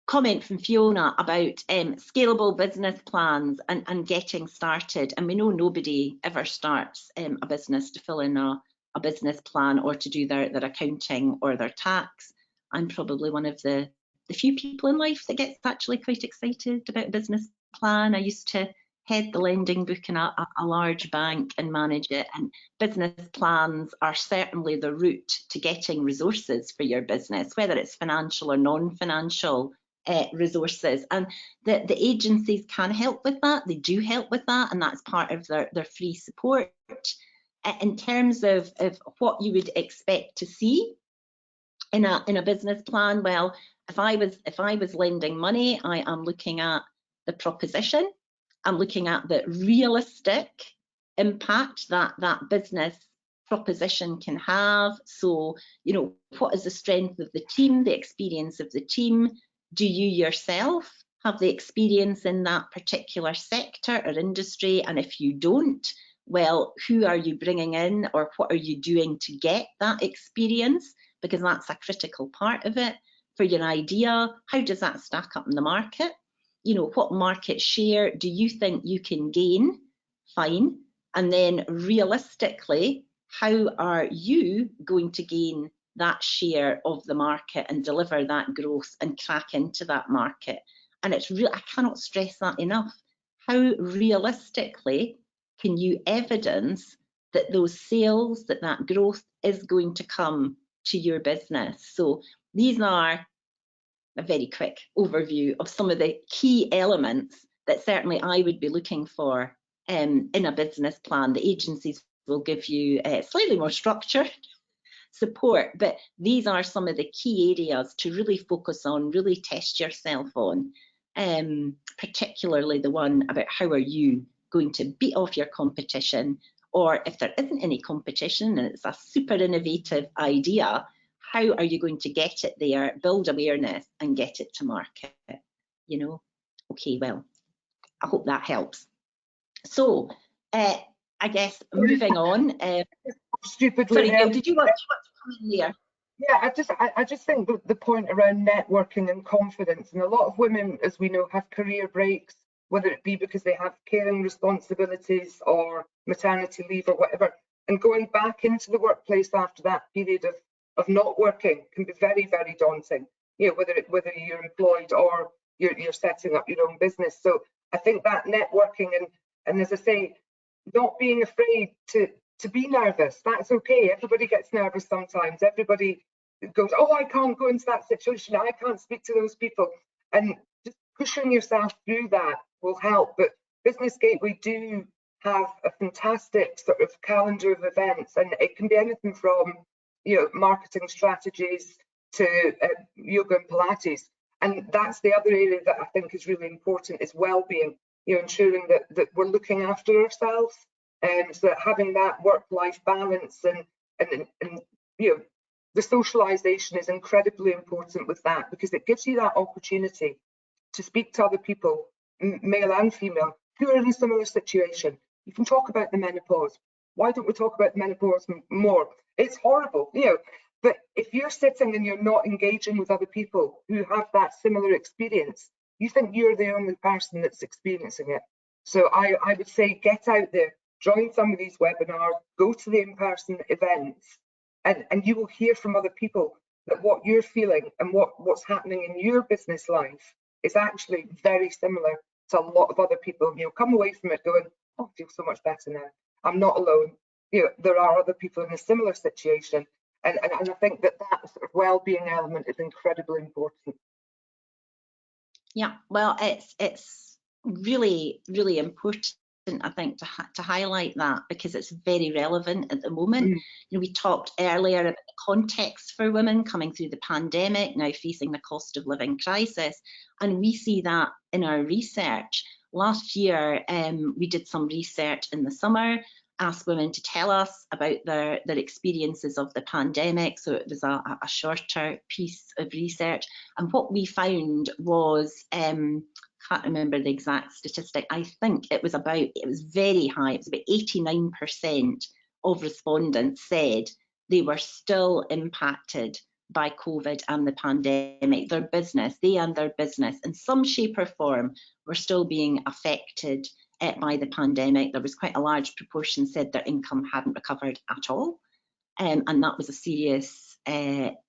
A: comment from Fiona about scalable business plans and getting started. And we know nobody ever starts a business to fill in a business plan or to do their accounting or their tax. I'm probably one of the few people in life that gets actually quite excited about a business plan. I used to head the lending book in a large bank and manage it, and business plans are certainly the route to getting resources for your business, whether it's financial or non-financial resources, and the agencies can help with that. They do help with that, and that's part of their free support. In terms of what you would expect to see in a business plan, well, if I was lending money, I am looking at the proposition. I'm looking at the realistic impact that business proposition can have. So, what is the strength of the team, the experience of the team? Do you yourself have the experience in that particular sector or industry? And if you don't, well, who are you bringing in, or what are you doing to get that experience? Because that's a critical part of it. For your idea, how does that stack up in the market? What market share do you think you can gain? Fine. And then realistically, how are you going to gain that share of the market and deliver that growth and crack into that market? And it's real. I cannot stress that enough. How realistically can you evidence that those sales, that growth is going to come to your business? So these are a very quick overview of some of the key elements that certainly I would be looking for in a business plan. The agencies will give you slightly more structured support, but these are some of the key areas to really focus on, really test yourself on, particularly the one about how are you going to beat off your competition, or if there isn't any competition and it's a super innovative idea, how are you going to get it there, build awareness and get it to market? Okay, well, I hope that helps. So I guess moving on.
B: Stupidly,
A: sorry, Gail, did you want to come in there?
B: Yeah, I just think the point around networking and confidence, and a lot of women, as we know, have career breaks, whether it be because they have caring responsibilities or maternity leave or whatever. And going back into the workplace after that period of not working can be very, very daunting, you know, whether you're employed or you're setting up your own business. So I think that networking and as I say, not being afraid to be nervous, that's okay. Everybody gets nervous sometimes. Everybody goes, oh, I can't go into that situation, I can't speak to those people. And just pushing yourself through that will help. But Business Gateway do have a fantastic sort of calendar of events, and it can be anything from, you know, marketing strategies to yoga and Pilates. And that's the other area that I think is really important, is well-being, you know, ensuring that we're looking after ourselves, and so that having that work-life balance and you know, the socialization is incredibly important with that, because it gives you that opportunity to speak to other people, male and female, who are in a similar situation. You can talk about the menopause. Why don't we talk about the menopause more? It's horrible, you know, but if you're sitting and you're not engaging with other people who have that similar experience, you think you're the only person that's experiencing it. So I would say get out there, join some of these webinars, go to the in-person events, and you will hear from other people that what you're feeling and what's happening in your business life is actually very similar to a lot of other people. And you'll come away from it going, oh, I feel so much better now. I'm not alone. You know, there are other people in a similar situation. And I think that sort of well-being element is incredibly important.
A: Yeah, well, it's really, really important, I think, to highlight that, because it's very relevant at the moment. You know, we talked earlier about the context for women coming through the pandemic, now facing the cost of living crisis, and we see that in our research. Last year, we did some research in the summer, asked women to tell us about their experiences of the pandemic. So it was a shorter piece of research. And what we found was, can't remember the exact statistic, I think it was very high, it was about 89% of respondents said they were still impacted by COVID and the pandemic. They and their business, in some shape or form, were still being affected by the pandemic. There was quite a large proportion said their income hadn't recovered at all, and that was a serious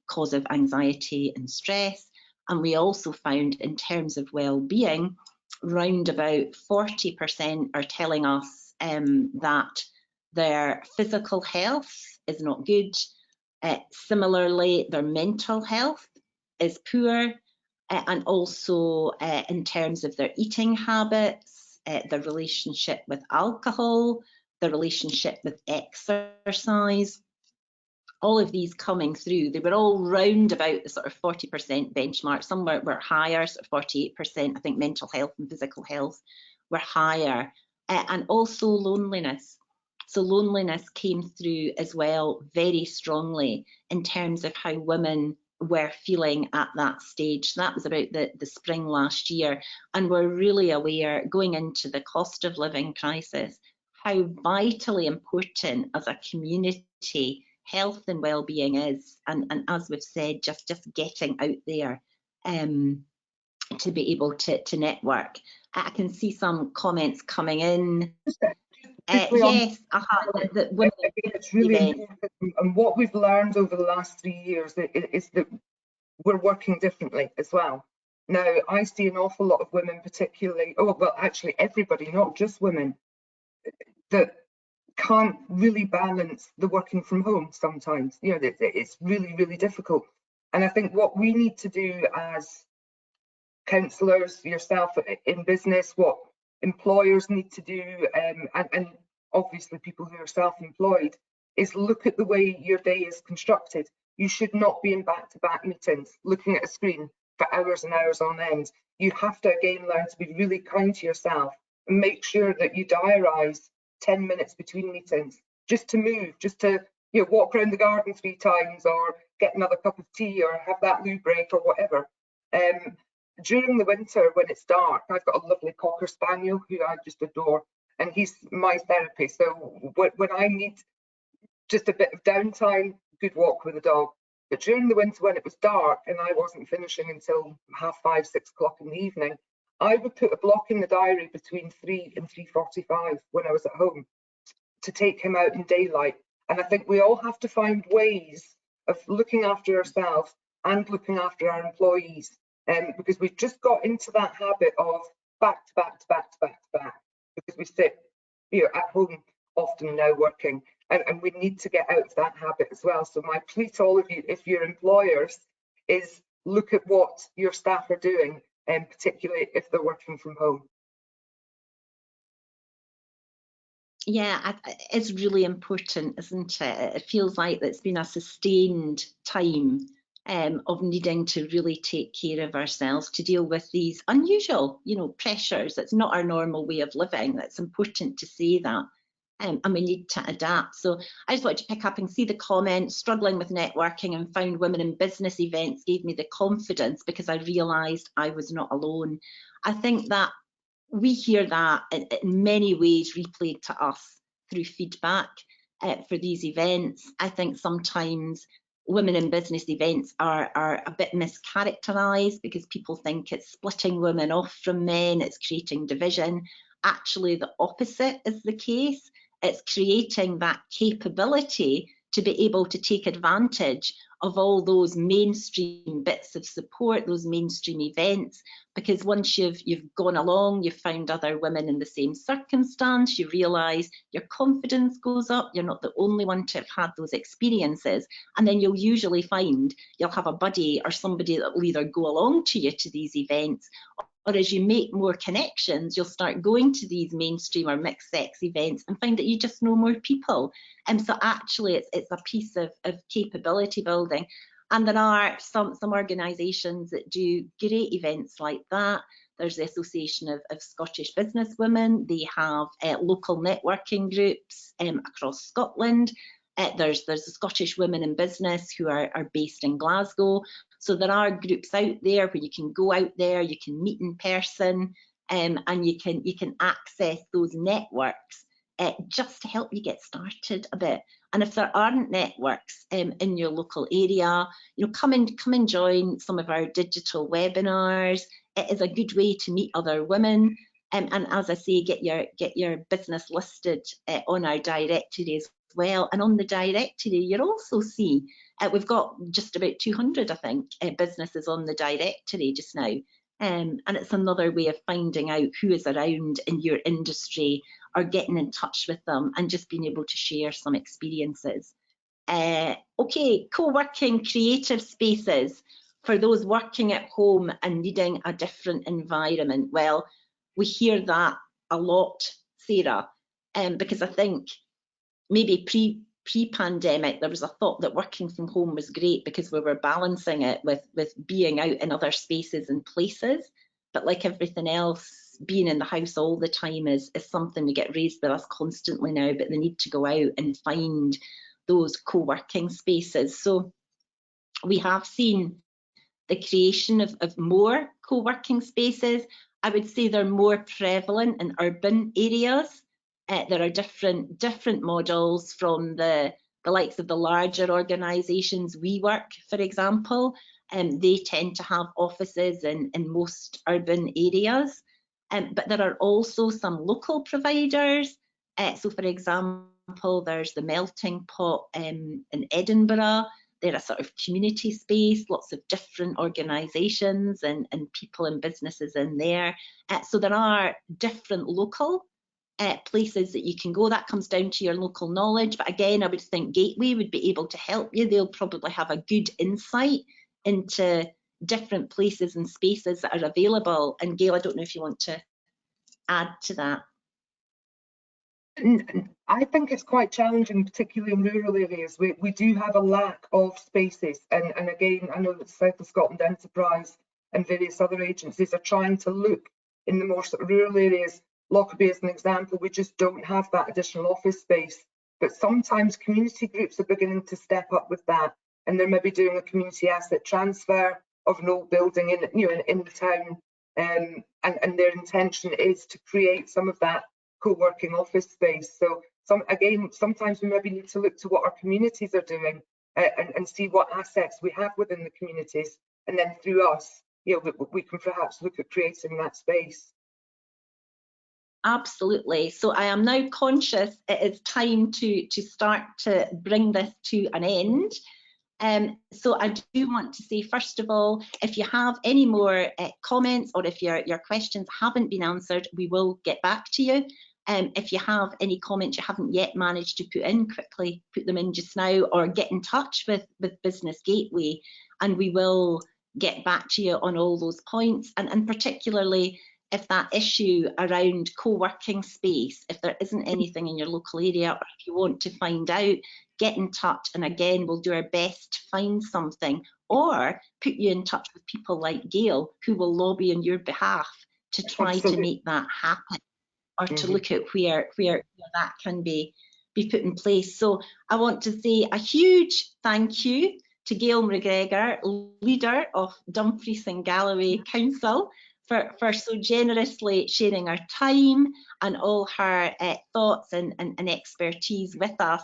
A: cause of anxiety and stress. And we also found, in terms of well-being, round about 40% are telling us that their physical health is not good. Similarly, their mental health is poor, and also in terms of their eating habits, their relationship with alcohol, their relationship with exercise, all of these coming through. They were all round about the sort of 40% benchmark. Some were higher, sort of 48%. I think mental health and physical health were higher, and also loneliness. So loneliness came through as well very strongly in terms of how women were feeling at that stage. That was about the spring last year, and we're really aware, going into the cost of living crisis, how vitally important as a community health and well-being is, and as we've said, just getting out there to be able to network. I can see some comments coming in. Yes,
B: it's really important, and what we've learned over the last 3 years is that we're working differently as well. Now, I see an awful lot of women, particularly, oh, well, actually everybody, not just women, that can't really balance the working from home sometimes. You know, it's really, really difficult. And I think what we need to do as counsellors, yourself in business, what employers need to do, and obviously people who are self-employed, is look at the way your day is constructed. You should not be in back-to-back meetings looking at a screen for hours and hours on end. You have to, again, learn to be really kind to yourself and make sure that you diarise 10 minutes between meetings, just to move, just to, you know, walk around the garden 3 times, or get another cup of tea, or have that loo break, or whatever. During the winter, when it's dark, I've got a lovely Cocker Spaniel who I just adore, and he's my therapy. So when I need just a bit of downtime, good walk with the dog. But during the winter, when it was dark and I wasn't finishing until 5:30, 6 o'clock in the evening, I would put a block in the diary between 3 and 3:45 when I was at home to take him out in daylight. And I think we all have to find ways of looking after ourselves and looking after our employees, because we've just got into that habit of back to back to back to back to back, because we sit at home often now working, and we need to get out of that habit as well. So my plea to all of you, if you're employers, is look at what your staff are doing, and particularly if they're working from home.
A: Yeah, it's really important, isn't it? It feels like it's been a sustained time of needing to really take care of ourselves to deal with these unusual, pressures. It's not our normal way of living. It's important to say that. And we need to adapt. So I just wanted to pick up and see the comment, struggling with networking and found women in business events gave me the confidence because I realised I was not alone. I think that we hear that in many ways replayed to us through feedback for these events. I think sometimes women in business events are a bit mischaracterised because people think it's splitting women off from men, it's creating division. Actually, the opposite is the case. It's creating that capability to be able to take advantage of all those mainstream bits of support, those mainstream events, because once you've gone along, you've found other women in the same circumstance, you realise your confidence goes up, you're not the only one to have had those experiences, and then you'll usually find you'll have a buddy or somebody that will either go along to you to these events, or as you make more connections, you'll start going to these mainstream or mixed sex events and find that you just know more people. And so actually it's a piece of capability building. And there are some organisations that do great events like that. There's the Association of Scottish Businesswomen. They have local networking groups across Scotland. There's the Scottish Women in Business who are based in Glasgow. So there are groups out there where you can go out there, you can meet in person, and you can access those networks just to help you get started a bit. And if there aren't networks in your local area, come and join some of our digital webinars. It is a good way to meet other women. And as I say, get your business listed on our directory as well. And on the directory, you'll also see we've got just about 200, I think, businesses on the directory just now. And it's another way of finding out who is around in your industry or getting in touch with them and just being able to share some experiences. Okay, co-working creative spaces for those working at home and needing a different environment. Well, we hear that a lot, Sarah, because I think maybe pre-pandemic there was a thought that working from home was great because we were balancing it with being out in other spaces and places. But like everything else, being in the house all the time is something we get raised with us constantly now, but the need to go out and find those co-working spaces. So we have seen the creation of more co-working spaces. I would say they're more prevalent in urban areas. There are different models from the likes of the larger organisations. WeWork, for example, they tend to have offices in most urban areas. But there are also some local providers. So, for example, there's the Melting Pot in Edinburgh. They're a sort of community space, lots of different organisations and people and businesses in there. So there are different local places that you can go. That comes down to your local knowledge. But again, I would think Gateway would be able to help you. They'll probably have a good insight into different places and spaces that are available. And Gail, I don't know if you want to add to that.
B: I think it's quite challenging, particularly in rural areas. We do have a lack of spaces, and again, I know that South of Scotland Enterprise and various other agencies are trying to look in the more sort of rural areas. Lockerbie as an example, we just don't have that additional office space. But sometimes community groups are beginning to step up with that, and they're maybe doing a community asset transfer of an old building in the town, and their intention is to create some of that co-working office space. So sometimes we maybe need to look to what our communities are doing and see what assets we have within the communities, and then through us, we can perhaps look at creating that space.
A: Absolutely. So I am now conscious it is time to start to bring this to an end. So I do want to say, first of all, if you have any more comments, or if your questions haven't been answered, we will get back to you. If you have any comments you haven't yet managed to put in, quickly put them in just now, or get in touch with Business Gateway, and we will get back to you on all those points. And particularly if that issue around co-working space, if there isn't anything in your local area, or if you want to find out, get in touch, and again, we'll do our best to find something, or put you in touch with people like Gail, who will lobby on your behalf to try to make that happen, or to look at where that can be put in place. So I want to say a huge thank you to Gail Macgregor, leader of Dumfries and Galloway Council, for so generously sharing her time and all her thoughts and expertise with us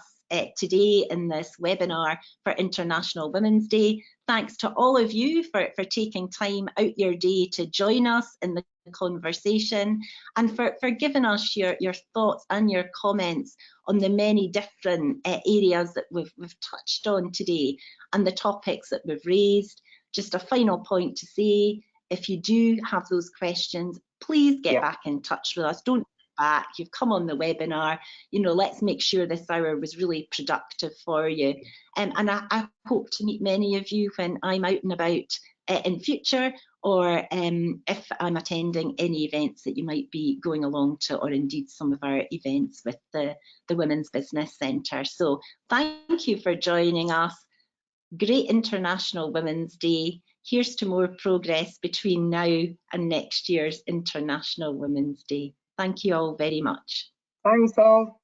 A: today in this webinar for International Women's Day. Thanks to all of you for taking time out your day to join us in the conversation, and for giving us your thoughts and your comments on the many different areas that we've touched on today and the topics that we've raised. Just a final point to say, if you do have those questions, please get back in touch with us. Don't sit back. You've come on the webinar. You know, let's make sure this hour was really productive for you. And I hope to meet many of you when I'm out and about in future, or if I'm attending any events that you might be going along to, or indeed some of our events with the Women's Business Centre. So thank you for joining us. Great International Women's Day. Here's to more progress between now and next year's International Women's Day. Thank you all very much.
B: Thanks all.